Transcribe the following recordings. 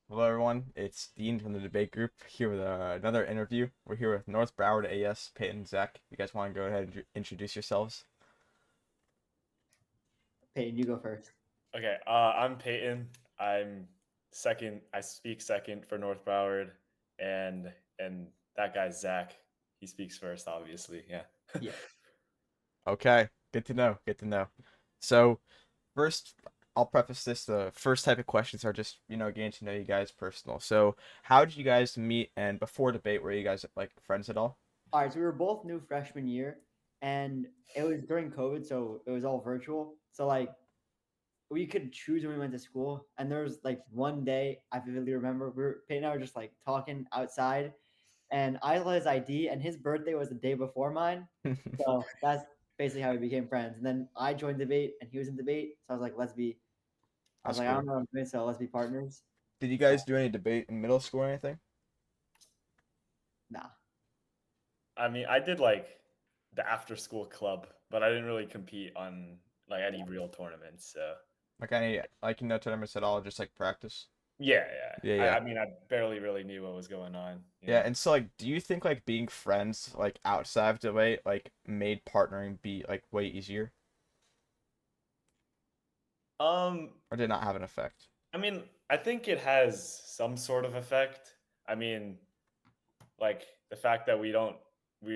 Hello, everyone. It's Dean from the debate group here with another interview. We're here with North Broward AS, Peyton and Zach. You guys want to go ahead and introduce yourselves? Peyton, you go first. Okay, I'm Peyton. I'm second. I speak second for North Broward, and that guy's Zach. He speaks first, obviously. Yeah. Yeah. Okay, good to know. Good to know. So, first, I'll preface this. The first type of questions are just, getting to know you guys personal. So, how did you guys meet? And before debate, were you guys like friends at all? All right. So we were both new freshman year, and it was during COVID, so it was all virtual. So like we could choose when we went to school, and there was like one day I vividly remember Peyton and I were just like talking outside, and I saw his ID, and his birthday was the day before mine. So that's basically how we became friends. And then I joined debate, and he was in debate. So I was like, let's be. I was That's like, I don't cool. know what I'm doing, so let's be partners. Did you guys do any debate in middle school or anything? Nah. I mean, I did like the after school club, but I didn't really compete on like any real tournaments. So Like any like no tournaments at all, just like practice? yeah, yeah. Yeah, I, yeah. I mean, I barely really knew what was going on. Yeah, and so like do you think like being friends like outside of debate like made partnering be like way easier Um, or did it not have an effect? I mean, I think it has some sort of effect. I mean, like the fact that we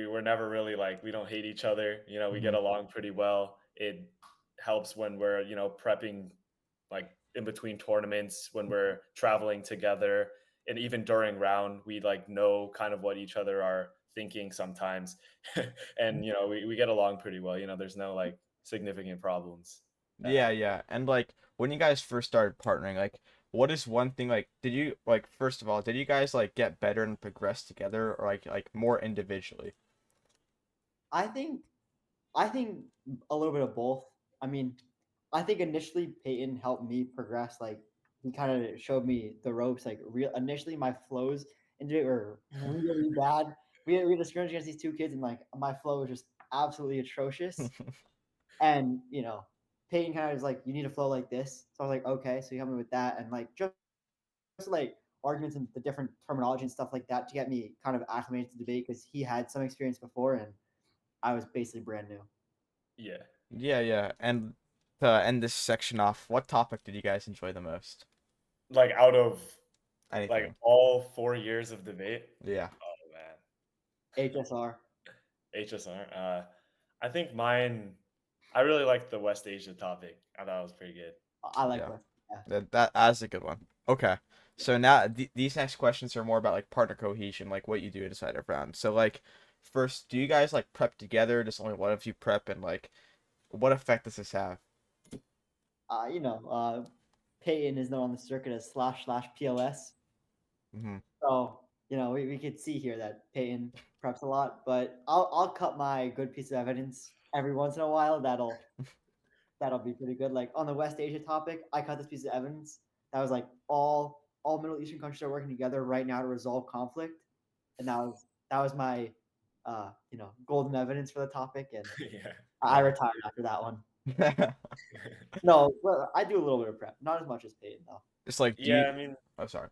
were never really like we don't hate each other, we get Hmm. along pretty well. It helps when we're prepping like in between tournaments, when we're traveling together, and even during round we like know kind of what each other are thinking sometimes. And we get along pretty well. There's no like significant problems that Yeah, happen. yeah. And like when you guys first started partnering, like what is one thing like did you like first of all, did you guys like get better and progress together or like more individually? I think I think a little bit of both. I mean, I think initially Peyton helped me progress. Like he kind of showed me the ropes. Like real initially, my flows into it were really bad. We had a scrimmage against these two kids, and like my flow was just absolutely atrocious. And Peyton kind of was like, "You need to flow like this." So I was like, "Okay." So he helped me with that, and like just like arguments and the different terminology and stuff like that to get me kind of acclimated to debate because he had some experience before, and I was basically brand new. Yeah. Yeah, yeah. And to end this section off, what topic did you guys enjoy the most? Like out of like Anything. all 4 years of debate. Yeah. Oh man. HSR. HSR. I think mine. I really liked the West Asia topic. I thought it was pretty good. I like Yeah. West. Yeah. That's a good one. Okay. So now these next questions are more about like partner cohesion, like what you do inside a round. So like first, do you guys like prep together? Does only one of you prep and like what effect does this have? Uh, you know, uh, Peyton is known on the circuit as slash PLS. Hmm. So, we could see here that Peyton preps a lot, but I'll cut my good piece of evidence every once in a while. That'll be pretty good. Like on the West Asia topic, I cut this piece of evidence that was like all Middle Eastern countries are working together right now to resolve conflict, and that was my golden evidence for the topic, and Yeah. I Yeah. retired after that one. No, well, I do a little bit of prep, not as much as Peyton though. It's like do Yeah. you I mean, Oh, sorry.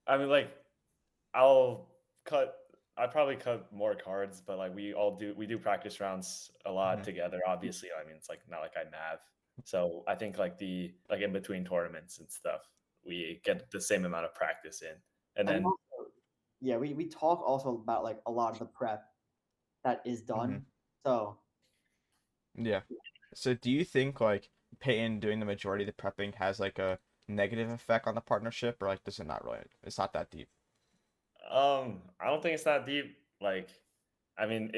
like I'll cut. I probably cut more cards, but like we do practice rounds a lot Hmm. together. Obviously, I mean it's like not like I nav. So I think like the like in between tournaments and stuff, we get the same amount of practice in, and And then also, yeah, we talk also about like a lot of the prep that is Hmm. done. So Yeah. So do you think like Peyton doing the majority of the prepping has like a negative effect on the partnership or like does it not really? It's not that deep. I don't think it's that deep. Like, I mean,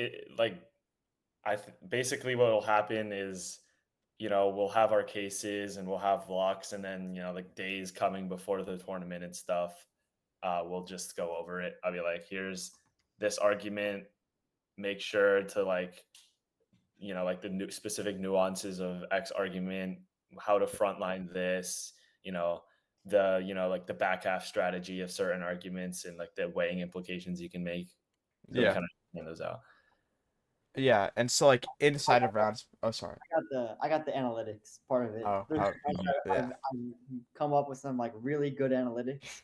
basically what will happen is, we'll have our cases and we'll have locks, and then like days coming before the tournament and stuff, we'll just go over it. I'll be like, here's this argument. Make sure to like, like the new specific nuances of X argument, how to frontline this, you know, like the back half strategy of certain arguments and like the weighing implications you can make. So we Yeah. kind of hand those out. Yeah. And so like inside of rounds. Oh, sorry. I got the analytics part of it. Oh, There's oh, times yeah. I've come up with some like really good analytics.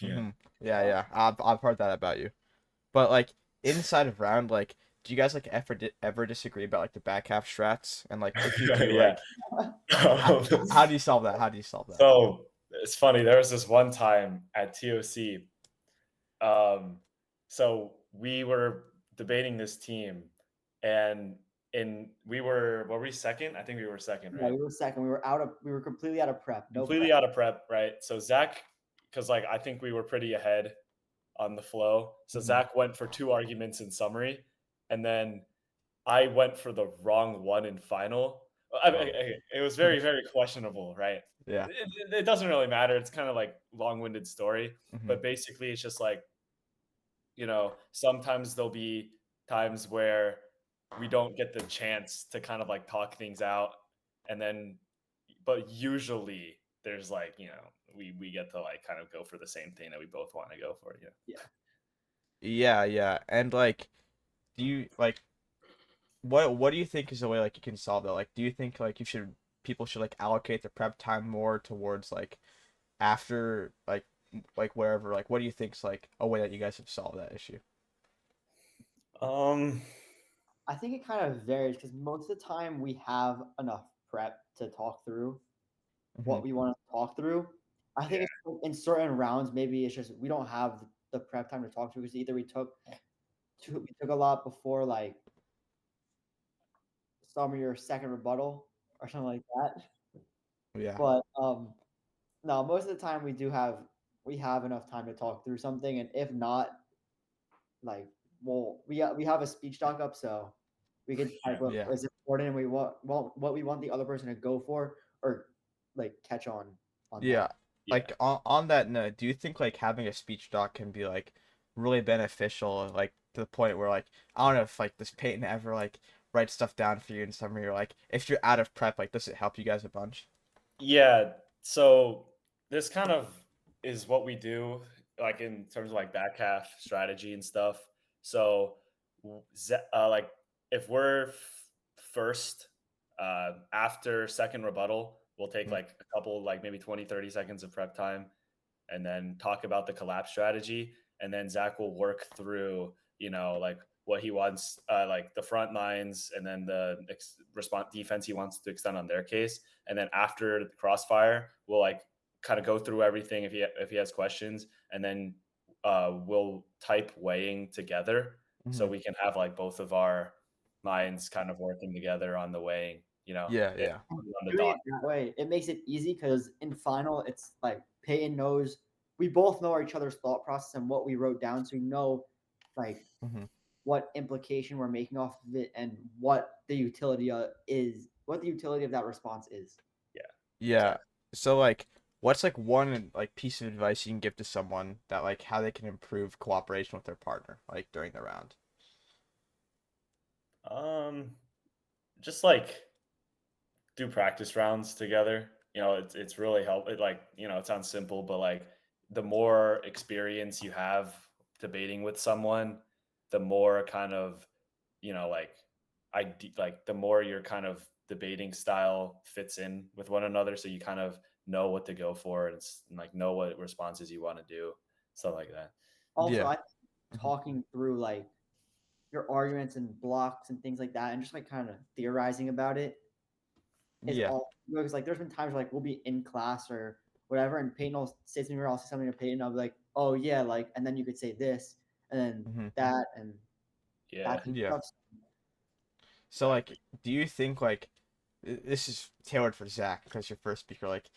Yeah. Yeah. I've heard that about you. But like inside of round, like, do you guys like ever disagree about like the back half strats? And like, if you do, Yeah. like, how, Um, how do you solve that? How do you solve that? so it's funny. There was this one time at TOC. Um, so we were debating this team, and we were we second? I think we were second, Yeah, right? we were second. We were completely out of prep. No Completely prep. out of prep, right? So Zach, because like I think we were pretty ahead on the flow. So Mhm. Zach went for two arguments in summary, and then I went for the wrong one in final. Oh. It was very, very questionable, right? Yeah. It doesn't really matter. It's kind of like long-winded story, Hmm. but basically, it's just like sometimes there'll be times where we don't get the chance to kind of like talk things out, and then, but usually there's like we get to like kind of go for the same thing that we both want to go for. Yeah. Yeah. Yeah. And like, do you like what do you think is a way like you can solve that? Like, do you think like people should like allocate the prep time more towards like after like wherever, like what do you think's like a way that you guys have solved that issue? Um. I think it kind of varies because most of the time we have enough prep to talk through Hmm. what we want to talk through. I think Yeah. it's in certain rounds, maybe it's just we don't have the prep time to talk through because either we took a lot before like some of your second rebuttal or something like that. Yeah. But no, most of the time we have enough time to talk through something, and if not, like we have a speech doc up, so we can type what Yeah. is important and we want what we want the other person to go for or like catch on Yeah. that. Yeah. Like on that note, do you think like having a speech doc can be like really beneficial, like to the point where like I don't know if like does Peyton ever like write stuff down for you in summary, or like if you're out of prep, like does it help you guys a bunch? Yeah. So this kind of is what we do, like in terms of like back half strategy and stuff. So, like if we're first, after second rebuttal, we'll take Mhm. like a couple, like maybe 20, 30 seconds of prep time and then talk about the collapse strategy. And then Zach will work through, like what he wants, like the front lines, and then the response defense he wants to extend on their case. And then after the crossfire, we'll like kind of go through everything if he has questions, and then we'll type weighing together so Mhm. we can have like both of our minds kind of working together on the weighing. If Yeah. on the Doing doc. it that way, it makes it easy because in final, it's like Peyton knows we both know each other's thought process and what we wrote down, so we know like Hmm. what implication we're making off of it and what the utility what the utility of that response is. Yeah, Yeah. exactly. So like what's like one like piece of advice you can give to someone that like how they can improve cooperation with their partner like during the round? Um, just like do practice rounds together. It's really help. It sounds simple, but like the more experience you have debating with someone, the more kind of like like the more your kind of debating style fits in with one another, so you kind of know what to go for, and like know what responses you want to do, stuff like that. Also, Yeah. I think Hmm. talking through like your arguments and blocks and things like that, and just like kind of theorizing about it is Yeah. all because like there's been times where, like we'll be in class or whatever, and Peyton will say something or I'll say something to Peyton. I'll be like, oh yeah, like, and then you could say this and then Hmm. that and Yeah. that kind Yeah. of stuff. So Exactly. like, do you think like this is tailored for Zach because your first speaker like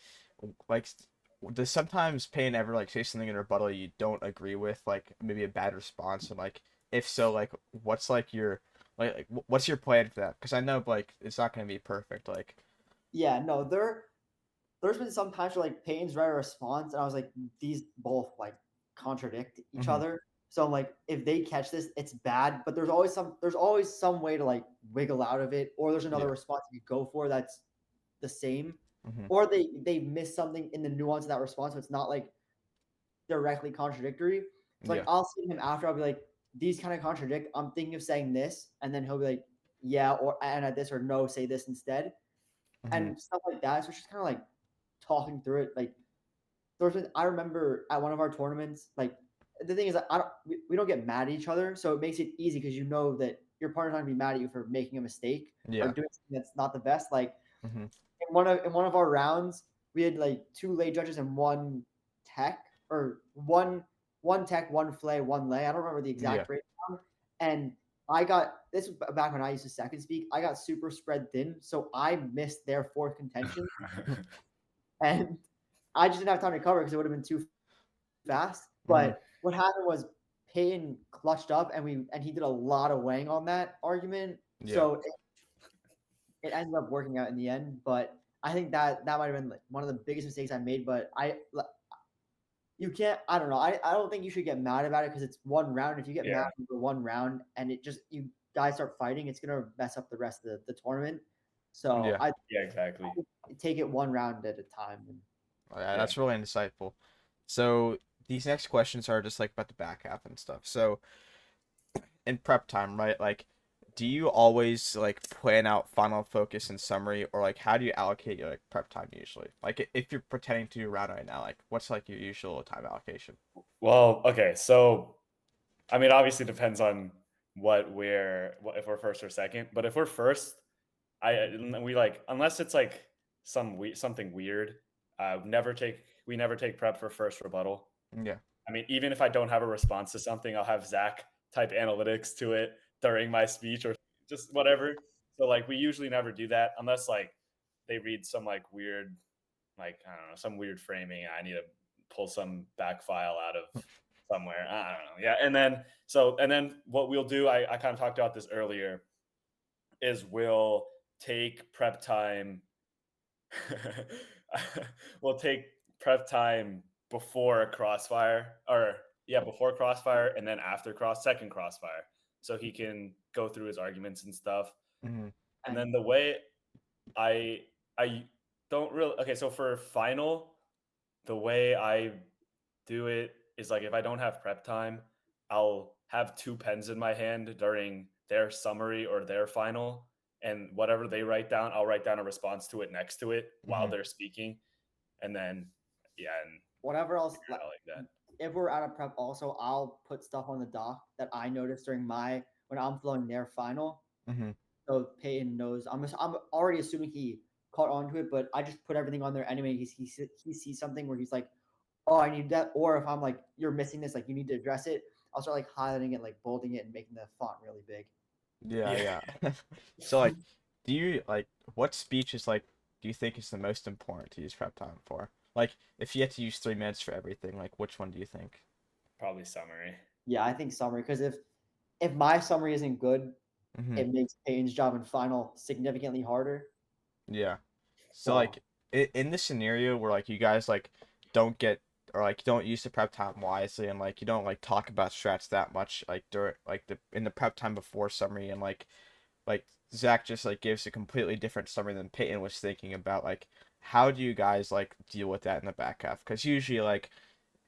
does sometimes Payne ever like say something in rebuttal you don't agree with, like maybe a bad response, and like if so like what's like your what's your plan for that? Because I know like it's not gonna be perfect. Like. Yeah, no, there's been some times where like Peyton's read a response and I was like, these both like contradict each Hmm. other. So I'm like, if they catch this, it's bad. But there's always some way to like wiggle out of it, or there's another Yeah. response you go for that's the same, Hmm. or they miss something in the nuance of that response, so it's not like directly contradictory. So like Yeah. I'll see him after, I'll be like, these kind of contradict. I'm thinking of saying this, and then he'll be like, yeah, or and at this or no, say this instead, Hmm. and stuff like that. So it's just kind of like talking through it, like I remember at one of our tournaments, like the thing is, that we don't get mad at each other, so it makes it easy because you know that your partner's not gonna be mad at you for making a mistake or Yeah. doing something that's not the best. Like Mm-hmm. in one of our rounds, we had like 2 lay judges and one tech, or one tech, one flay, one lay. I don't remember the Yeah. exact breakdown. And I got this was back when I used to second speak. I got super spread thin, so I missed their fourth contention, and I just didn't have time to cover because it would have been too fast. Mm-hmm. But what happened was Payton clutched up, and he did a lot of weighing on that argument. Yeah. So it ended up working out in the end. But I think that might have been like one of the biggest mistakes I made. But you can't. I don't know. I don't think you should get mad about it because it's one round. If you get mad Yeah. for one round and it just you guys start fighting, it's gonna mess up the rest of the tournament. So Yeah. I Yeah, exactly. take it one round at a time. Yeah, Yeah. that's really insightful. So these next questions are just like about the back half and stuff. So in prep time, right? Like, do you always like plan out final focus and summary, or like how do you allocate your like prep time usually? Like if you're pretending to do a round right now, like what's like your usual time allocation? Well, okay, so I mean, obviously depends on if we're first or second. But if we're first, we like unless it's like something weird, we never take prep for first rebuttal. Yeah. I mean, even if I don't have a response to something, I'll have Zach type analytics to it during my speech or just whatever. So like we usually never do that unless like they read some like weird, like I don't know, some weird framing. I need to pull some back file out of somewhere. I don't know. Yeah. And then what we'll do, I kind of talked about this earlier, is we'll take prep time. We'll take prep time before crossfire, or yeah, before crossfire and then after second crossfire. So he can go through his arguments and stuff. Mm-hmm. And And then the way I I don't really okay, so for final, the way I do it is like if I don't have prep time, I'll have two pens in my hand during their summary or their final, and whatever they write down, I'll write down a response to it next to it while Mm-hmm. they're speaking, and then yeah, and whatever else, I like that. if we're out of prep, also I'll put stuff on the dock that I noticed during when I'm flowing their final. Mm-hmm. So Peyton knows. I'm already assuming he caught on to it, but I just put everything on there anyway. He sees something where he's like, "Oh, I need that," or if I'm like, "You're missing this," like you need to address it. I'll start like highlighting it, like bolding it, and making the font really big. Yeah, Yeah. yeah. So like, do you like what speech is like? Do you think is the most important to use prep time for? Like, if you had to use 3 minutes for everything, like which one do you think? Probably summary. Yeah, I think summary because if my summary isn't good, Mm-hmm. it makes Payton's job in final significantly harder. Yeah. So So like in this scenario where like you guys like don't get or like don't use the prep time wisely and like you don't like talk about strats that much like during like the in the prep time before summary and like Zach just like gives a completely different summary than Peyton was thinking about like how do you guys like deal with that in the back half? Because usually like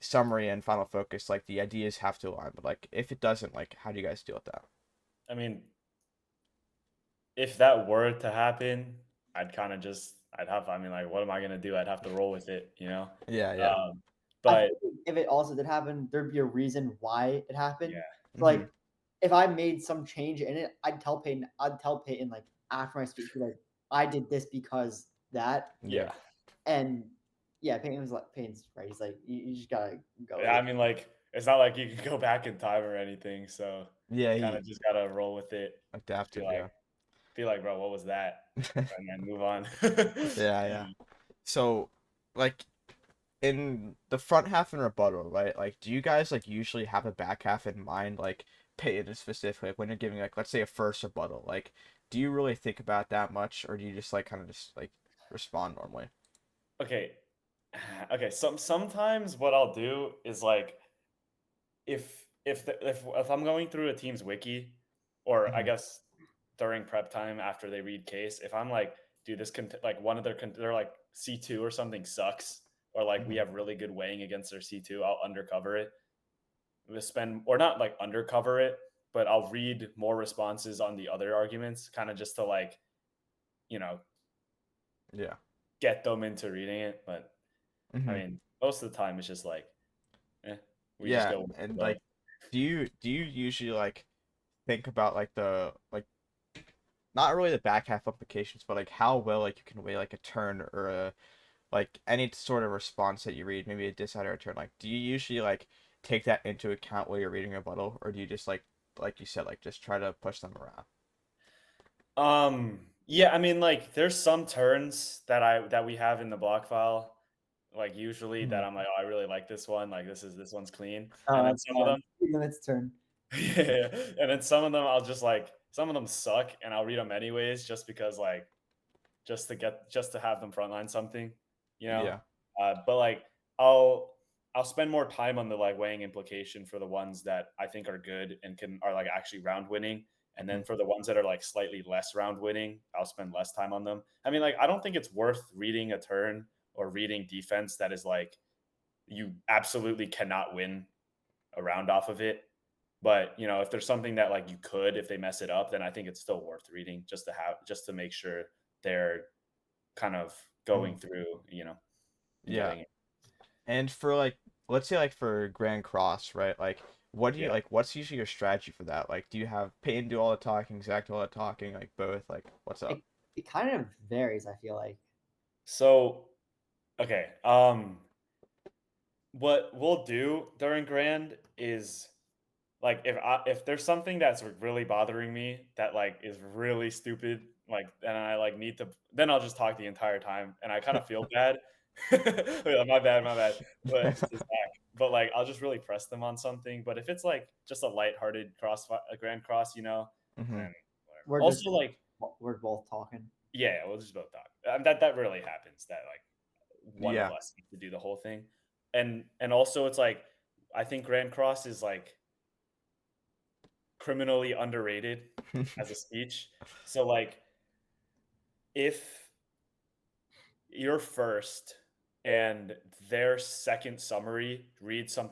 summary and final focus like the ideas have to align, but like if it doesn't, like how do you guys deal with that? I mean, if that were to happen, I'd have, I mean, like, what am I gonna do? I'd have to roll with it, you know. Yeah, yeah. Um, I but think if it also did happen, there'd be a reason why it happened. yeah, So, Mm-hmm. like, if I made some change in it, I'd tell Peyton like after my speech, like, I did this because that, Yeah. yeah. and yeah, Peyton's right. He's like, you just gotta go with Yeah, I it. mean, like, it's not like you can go back in time or anything, so Yeah, kind he of just gotta roll with it. Just adaptive, yeah. be like, bro, what was that? And then move on. Yeah, yeah. So, like in the front half and rebuttal, right? Like, do you guys like usually have a back half in mind, like Peyton specifically, like when you're giving like let's say a first rebuttal, like do you really think about that much, or do you just like kind of just like respond normally? Okay. Okay. Sometimes what I'll do is like if I'm going through a team's wiki, or I Mm-hmm. guess during prep time after they read case, if I'm like, dude, like one of they're like C2 or something sucks, or like we Mm-hmm. have really good weighing against their C2, I'll undercover it. We'll spend, or not like undercover it, but I'll read more responses on the other arguments, kind of just to like, you know, Yeah. get them into reading it. But I Mm-hmm. mean, most of the time it's just like, we just Yeah, go with the and flow. like, do you usually like think about like the like not really the back half implications, but like how well like you can weigh like a turn or a like any sort of response that you read, maybe a diss or a turn. Like, do you usually like take that into account while you're reading a rebuttal, or do you just like you said, like just try to push them around? Yeah, I mean, like, there's some turns that we have in the block file, like usually Mhm. that I'm like, oh, I really like this one, like this one's clean, Oh, and then that's some of fun. them, Limits turn. yeah, and then some of them I'll just like some of them suck, and I'll read them anyways, just because like just to have them frontline something, you know. Yeah. But like I'll I'll spend more time on the like weighing implication for the ones that I think are good and can are like actually round winning. And Mhm. then for the ones that are like slightly less round winning, I'll spend less time on them. I mean, like I don't think it's worth reading a turn or reading defense that is like you absolutely cannot win a round off of it. But you know, if there's something that like you could, if they mess it up, then I think it's still worth reading just to make sure they're kind of going Mhm. through, and Yeah. getting it. And for like, let's say like for Grand Cross, right? Like, what do you Yeah. like? What's usually your strategy for that? Like, do you have Peyton do all the talking, Zach do all the talking, like both? Like, what's up? It kind of varies, I feel like. So, okay. What we'll do during Grand is like if there's something that's really bothering me that like is really stupid, like and I like need to, then I'll just talk the entire time, and I kind of feel bad. Yeah, my bad. But this is back. But like I'll just really press them on something. But if it's like just a lighthearted a grand cross, Hmm. then whatever. We're just Also, like we're both talking. yeah, we'll just both talk. That really happens. That like one of Yeah. us needs to do the whole thing, and also it's like I think grand cross is like criminally underrated as a speech. So like if you're first and their second summary reads some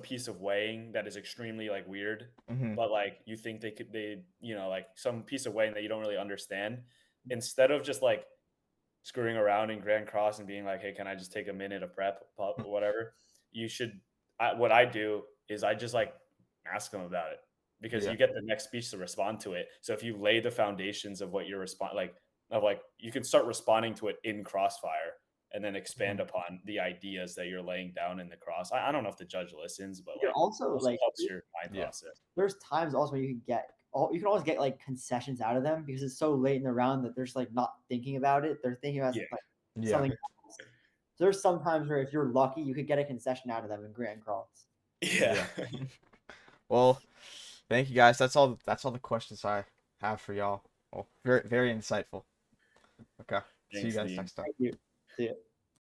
piece of weighing that is extremely like weird, Hmm. but like you think like some piece of weighing that you don't really understand, instead of just like screwing around in Grand Cross and being like, hey, can I just take a minute of prep or whatever, you should what I do is I just like ask them about it, because Yeah. you get the next speech to respond to it. So if you lay the foundations of what you're like you can start responding to it in Crossfire and then expand Mhm. upon the ideas that you're laying down in the cross. I don't know if the judge listens, but You can like also also like helps your mind Yeah. process. there's times also when you can always get like concessions out of them because it's so late in the round that they're just like not thinking about it. They're thinking about Yeah. like Yeah. something else. So there's some times where if you're lucky, you could get a concession out of them in Grand Cross. Yeah. Yeah. Well, thank you guys. That's all the questions I have for y'all. Well, very insightful. Okay. See you Thanks, guys Dean. next time. Thank you. See ya.